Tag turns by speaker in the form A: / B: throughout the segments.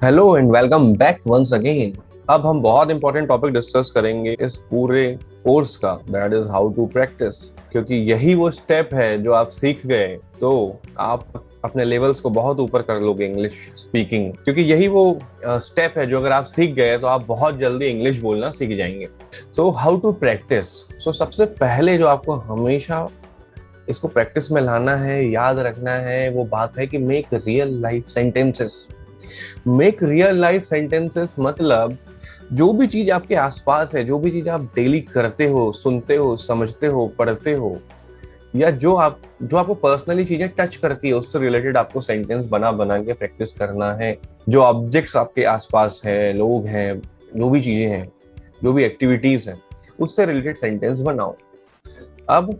A: Hello and welcome back once again. अब हम बहुत इंपॉर्टेंट टॉपिक डिस्कस करेंगे इस पूरे कोर्स का, that is how to practise. क्योंकि यही वो स्टेप है जो आप सीख गए तो आप अपने लेवल्स को बहुत ऊपर कर लोगे इंग्लिश स्पीकिंग। क्योंकि यही वो स्टेप है जो अगर आप सीख गए तो आप बहुत जल्दी इंग्लिश बोलना सीख जाएंगे। So how to practise. So सबसे पहले जो आपको हमेशा इसको प्रैक्टिस में लाना है, याद रखना है, वो बात है कि make real life sentences. Make real life sentences मतलब जो भी चीज आपके आसपास है, जो भी चीज आप डेली करते हो, सुनते हो, समझते हो, पढ़ते हो, या जो आपको पर्सनली चीजें टच करती है, उससे रिलेटेड आपको सेंटेंस बना बना के प्रैक्टिस करना है। जो ऑब्जेक्ट्स आपके आसपास है, लोग हैं, जो भी चीजें हैं, जो भी एक्टिविटीज हैं, उससे रिलेटेड सेंटेंस बनाओ। अब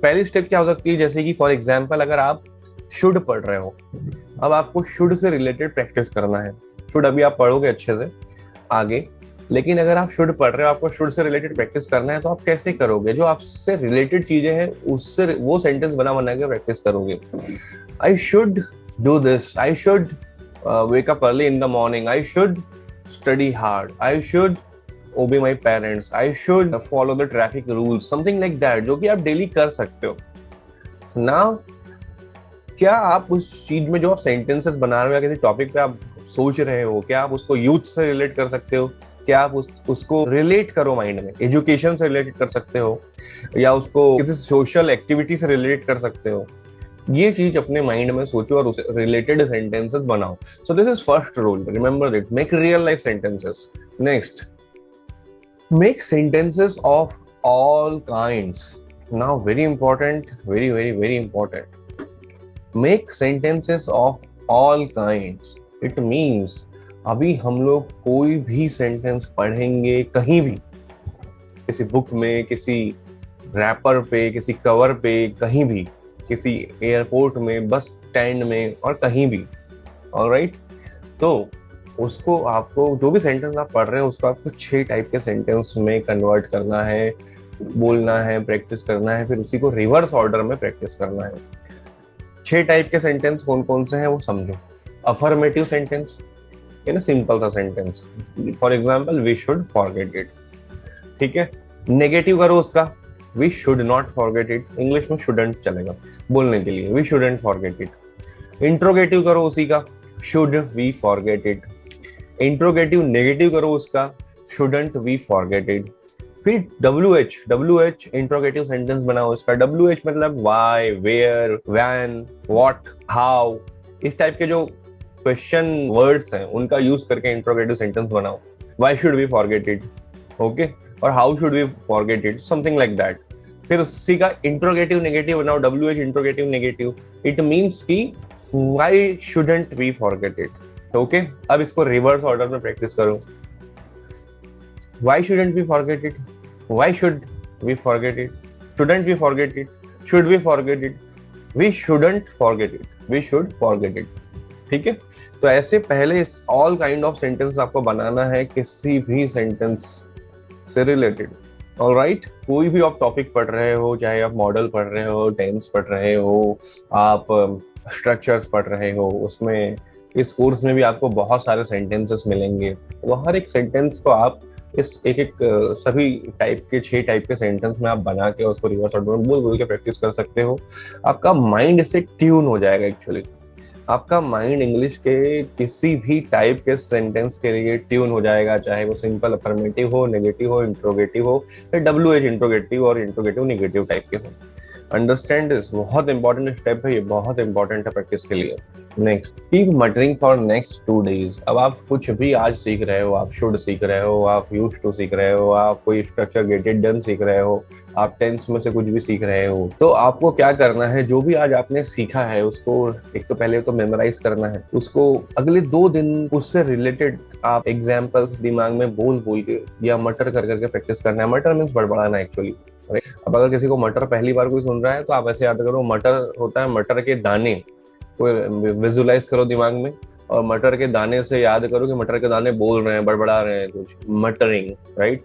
A: पहली स्टेप क्या हो सकती है, जैसे कि फॉर एग्जाम्पल अगर आप शुड पढ़ रहे हो, अब आपको शुड से रिलेटेड प्रैक्टिस करना है। शुड अभी आप पढ़ोगे अच्छे से आगे, लेकिन अगर आप शुड पढ़ रहे हो, आपको शुड से रिलेटेड प्रैक्टिस करना है, तो आप कैसे करोगे? जो आपसे रिलेटेड चीजें हैं उससे वो सेंटेंस बना बना के प्रैक्टिस करोगे। I should do this, I should wake up early in the morning, I should study hard, I should ओबे my parents, I should follow the traffic rules, something like that, जो कि आप daily कर सकते हो ना। क्या आप उस चीज में जो आप सेंटेंसेस बना रहे हो या किसी टॉपिक पे आप सोच रहे हो, क्या आप उसको यूथ से रिलेट कर सकते हो? क्या आप उसको रिलेट करो माइंड में, एजुकेशन से रिलेटेड कर सकते हो, या उसको किसी सोशल एक्टिविटी से रिलेट कर सकते हो? ये चीज अपने माइंड में सोचो और उससे रिलेटेड सेंटेंसेस बनाओ। So this is first rule, remember it, make real life sentences. Next, make sentences of all kinds. Now very important, very very very important, make sentences of all kinds. It means अभी हम लोग कोई भी sentence पढ़ेंगे कहीं भी, किसी book में, किसी रैपर पे, किसी कवर पे, कहीं भी, किसी एयरपोर्ट में, बस स्टैंड में, और कहीं भी। ऑलराइट, तो उसको आपको जो भी सेंटेंस आप पढ़ रहे हो उसको आपको 6 टाइप के सेंटेंस में कन्वर्ट करना है, बोलना है, प्रैक्टिस करना है, फिर उसी को रिवर्स ऑर्डर में प्रैक्टिस करना है। 6 टाइप के सेंटेंस कौन कौन से हैं वो समझो। अफर्मेटिव सेंटेंस, इन सिंपल सा sentence, for example we should forget it, ठीक है। नेगेटिव करो उसका, we should not forget it, English में शुडंट चलेगा बोलने के लिए, we shouldn't forget it. Interrogative करो उसी का, should we forget it. Interrogative negative करो उसका, शुडंट वी फॉरगेट इट। फिर डब्ल्यू एच इंट्रोगेटिव सेंटेंस बनाओ इसका। डब्ल्यू एच मतलब why, where, when, what, how, इस टाइप के जो क्वेश्चन वर्ड्स हैं उनका यूज करके इंट्रोगेटिव सेंटेंस बनाओ। Why should we forget it, okay, और how should we forget it, something like that. फिर उसी का इंट्रोगेटिव नेगेटिव बनाओ, W H interrogative negative. It means की why shouldn't we forget it, okay. अब इसको रिवर्स ऑर्डर में प्रैक्टिस करो। Why shouldn't we forget it? Why should we forget it? Shouldn't we forget it? Should we forget it? We shouldn't forget it. We should forget it. ठीक है, तो ऐसे पहले all kind of sentence आपको बनाना है किसी भी सेंटेंस से रिलेटेड। ऑलराइट, कोई भी आप टॉपिक पढ़ रहे हो, चाहे आप मॉडल पढ़ रहे हो, टेंस पढ़ रहे हो, आप स्ट्रक्चर्स पढ़ रहे हो, उसमें इस कोर्स में भी आपको बहुत सारे सेंटेंसेस मिलेंगे। वो हर एक सेंटेंस को आप इस एक एक सभी टाइप के 6 टाइप के सेंटेंस में आप बना के उसको रिवर्स ऑर्डर में बोल बोल के प्रैक्टिस कर सकते हो। आपका माइंड इससे ट्यून हो जाएगा। एक्चुअली आपका माइंड इंग्लिश के किसी भी टाइप के सेंटेंस के लिए ट्यून हो जाएगा, चाहे वो सिंपल अफर्मेटिव हो, नेगेटिव हो, इंट्रोगेटिव हो, या डब्ल्यू एच इंट्रोगेटिव और इंट्रोगेटिव नेगेटिव टाइप के हो। अंडरस्टैंड दिस, बहुत इंपॉर्टेंट स्टेप है ये, बहुत इंपॉर्टेंट है प्रैक्टिस के लिए। Next, keep muttering for next 2 days। अब आप कुछ भी आज सीख रहे हो, आप शुड सीख रहे हो, आप यूज टू सीख रहे हो, आप कोई स्ट्रक्चर गेटेड डन सीख रहे हो, आप टेंस में से कुछ भी सीख रहे हो, तो आपको क्या करना है, जो भी आज आपने सीखा है उसको एक तो पहले तो मेमोराइज करना है, उसको अगले 2 दिन उससे रिलेटेड आप एग्जाम्पल्स दिमाग में बोल बोल के या मटर कर करके प्रैक्टिस करना है। मटर मीन्स बड़बड़ाना एक्चुअली। अब अगर किसी को मटर पहली बार कोई सुन रहा है तो आप ऐसे याद करो, मटर होता है मटर के दाने, को विजुलाइज करो दिमाग में, और मटर के दाने से याद करो कि मटर के दाने बोल रहे हैं, बड़बड़ा रहे हैं कुछ, मटरिंग, राइट,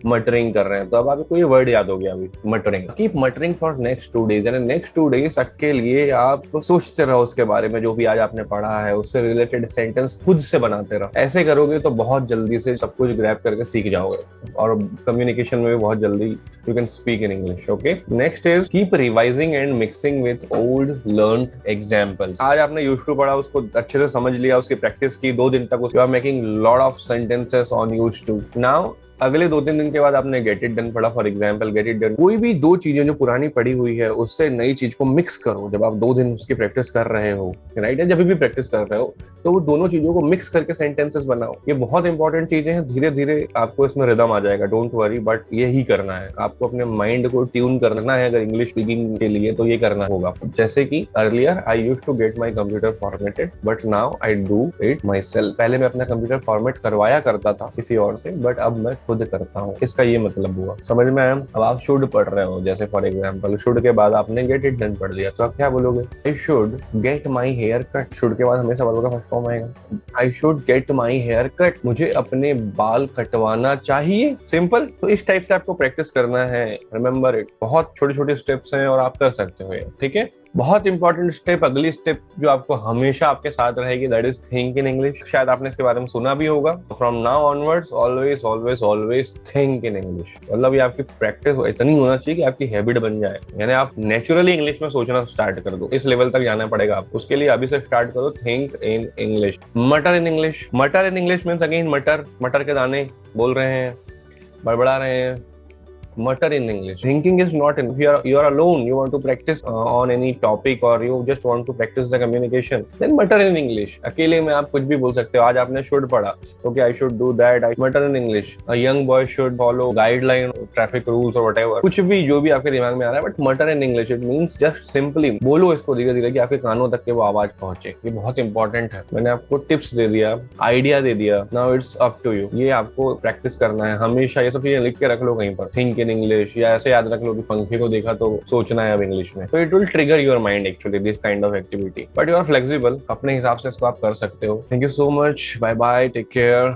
A: मटरिंग कर रहे हैं। तो अब आपको ये वर्ड याद हो गया अभी, muttering. Keep muttering for next 2 days, यानी नेक्स्ट 2 डेज तक के लिए आप सोचते रहो उसके बारे में, जो भी आज आपने पढ़ा है उससे रिलेटेड सेंटेंस खुद से बनाते रहो। ऐसे करोगे तो बहुत जल्दी से सब कुछ ग्रैब करके सीख जाओगे और कम्युनिकेशन में भी बहुत जल्दी you can speak in English. Okay, next is keep revising and mixing with old learned examples. आज आपने यूज्ड टू पढ़ा, उसको अच्छे से समझ लिया, उसकी प्रैक्टिस की 2 दिन तक, you are making lot of sentences on used to. Now अगले 2-3 दिन के बाद आपने गेट इट डन पढ़ा, for example get it done. कोई भी 2 चीजें जो पुरानी पड़ी हुई है उससे नई चीज को मिक्स करो। जब आप 2 दिन उसकी प्रैक्टिस कर रहे हो, राइट, जब भी प्रैक्टिस कर रहे हो तो वो दोनों चीजों को मिक्स करके सेंटेंसेस बनाओ। ये बहुत इंपॉर्टेंट चीजें हैं, धीरे धीरे आपको इसमें रिदम आ जाएगा, डोंट वरी। बट यही करना है आपको, अपने माइंड को ट्यून करना है अगर इंग्लिश स्पीकिंग के लिए, तो ये करना होगा। जैसे कि earlier I used to get my computer formatted but now I do it myself. पहले मैं अपना कंप्यूटर फॉर्मेट करवाया करता था किसी और से, बट अब मैं खुद करता हूँ। इसका ये मतलब हुआ, समझ में आया? अब आप शुड पढ़ रहे हो, जैसे फॉर एग्जांपल शुड के बाद आपने गेट इट डन पढ़ लिया, तो आप क्या बोलोगे? I should get my hair cut. Should के बाद हमेशा वर्ब का फर्स्ट फॉर्म आएगा, I should get my hair cut, मुझे अपने बाल कटवाना चाहिए। सिंपल। तो इस टाइप से आपको प्रैक्टिस करना है, रिमेंबर इट। बहुत छोटे छोटे स्टेप्स हैं और आप कर सकते हो, ठीक है। बहुत इंपॉर्टेंट स्टेप, अगली स्टेप जो आपको हमेशा आपके साथ रहेगी, that is think in English. शायद आपने इसके बारे में सुना भी होगा। From now onwards always always always think in English. मतलब ये आपकी प्रैक्टिस इतनी होना चाहिए कि आपकी हैबिट बन जाए, यानी आप नेचुरली इंग्लिश में सोचना स्टार्ट कर दो। इस लेवल तक जाना पड़ेगा आपको, उसके लिए अभी से स्टार्ट करो, थिंक इन इंग्लिश। मटर इन इंग्लिश, मटर इन इंग्लिश मीन्स अगेन मटर, मटर के दाने बोल रहे हैं, बड़बड़ा रहे हैं, mutter in English. Thinking is not in. If you are alone, you want to practice on any topic or you just want to practice the communication, then mutter in English. अकेले में आप कुछ भी बोल सकते हो। आज आपने should पढ़ा, okay, I should do that, I mutter in English. A young boy should follow guideline, traffic rules or whatever. कुछ भी जो भी आपके दिमाग में आ रहा है, but mutter in English. It means just simply बोलो इसको धीरे धीरे कि आपके कानों तक के वो आवाज पहुंचे। ये बहुत इंपॉर्टेंट है। मैंने आपको टिप्स दे दिया, आइडिया दे दिया, now it's up to you. ये आपको प्रैक्टिस करना है हमेशा। ये सब चीजें लिख के रख लो कहीं पर, थिंक इन इंग्लिश, या ऐसे याद रख लो कि पंखे को देखा तो सोचना है अब इंग्लिश में। तो it will trigger your mind actually this kind of activity, but you are flexible, अपने हिसाब से इसको आप कर सकते हो। Thank you so much, bye bye, take care.